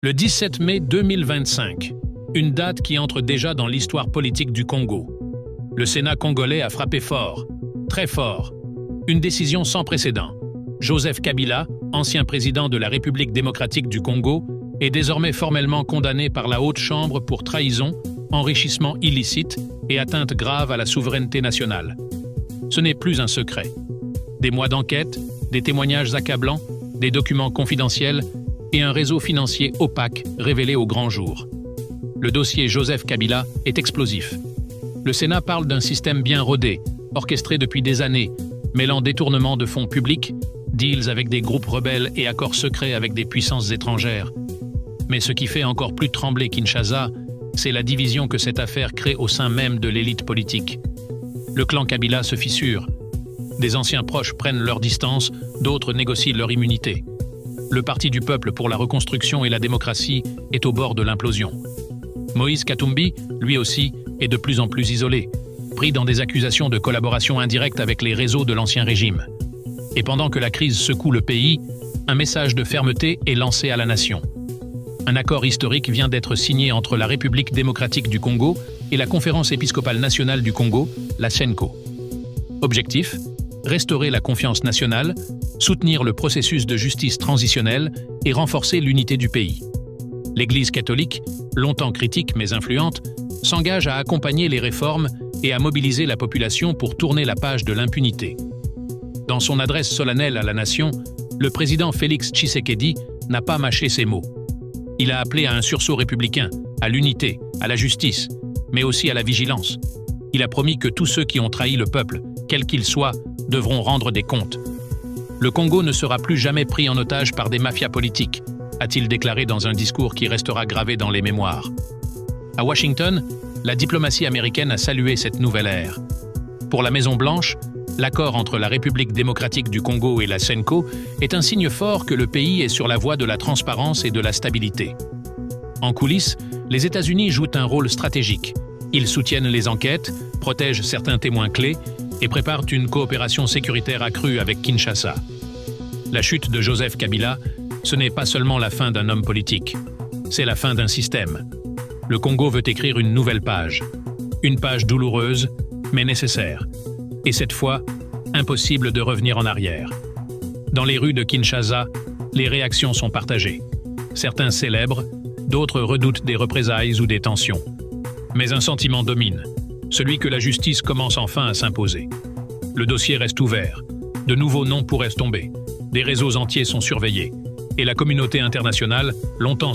Le 17 mai 2025, une date qui entre déjà dans l'histoire politique du Congo. Le Sénat congolais a frappé fort, très fort. Une décision sans précédent. Joseph Kabila, ancien président de la République démocratique du Congo, est désormais formellement condamné par la Haute Chambre pour trahison, enrichissement illicite et atteinte grave à la souveraineté nationale. Ce n'est plus un secret. Des mois d'enquête, des témoignages accablants, des documents confidentiels et un réseau financier opaque révélé au grand jour. Le dossier Joseph Kabila est explosif. Le Sénat parle d'un système bien rodé, orchestré depuis des années, mêlant détournement de fonds publics, deals avec des groupes rebelles et accords secrets avec des puissances étrangères. Mais ce qui fait encore plus trembler Kinshasa, c'est la division que cette affaire crée au sein même de l'élite politique. Le clan Kabila se fissure. Des anciens proches prennent leur distance, d'autres négocient leur immunité. Le Parti du peuple pour la reconstruction et la démocratie est au bord de l'implosion. Moïse Katumbi, lui aussi, est de plus en plus isolé, pris dans des accusations de collaboration indirecte avec les réseaux de l'ancien régime. Et pendant que la crise secoue le pays, un message de fermeté est lancé à la nation. Un accord historique vient d'être signé entre la République démocratique du Congo et la Conférence épiscopale nationale du Congo, la CENCO. Objectif : restaurer la confiance nationale, soutenir le processus de justice transitionnelle et renforcer l'unité du pays. L'Église catholique, longtemps critique mais influente, s'engage à accompagner les réformes et à mobiliser la population pour tourner la page de l'impunité. Dans son adresse solennelle à la nation, le président Félix Tshisekedi n'a pas mâché ses mots. Il a appelé à un sursaut républicain, à l'unité, à la justice, mais aussi à la vigilance. Il a promis que tous ceux qui ont trahi le peuple, quels qu'ils soient, devront rendre des comptes. Le Congo ne sera plus jamais pris en otage par des mafias politiques, a-t-il déclaré dans un discours qui restera gravé dans les mémoires. À Washington, la diplomatie américaine a salué cette nouvelle ère. Pour la Maison-Blanche, l'accord entre la République démocratique du Congo et la CENCO est un signe fort que le pays est sur la voie de la transparence et de la stabilité. En coulisses, les États-Unis jouent un rôle stratégique. Ils soutiennent les enquêtes, protègent certains témoins clés et préparent une coopération sécuritaire accrue avec Kinshasa. La chute de Joseph Kabila, ce n'est pas seulement la fin d'un homme politique, c'est la fin d'un système. Le Congo veut écrire une nouvelle page. Une page douloureuse, mais nécessaire. Et cette fois, impossible de revenir en arrière. Dans les rues de Kinshasa, les réactions sont partagées. Certains célèbrent, d'autres redoutent des représailles ou des tensions. Mais un sentiment domine, celui que la justice commence enfin à s'imposer. Le dossier reste ouvert. De nouveaux noms pourraient tomber. Des réseaux entiers sont surveillés. Et la communauté internationale, longtemps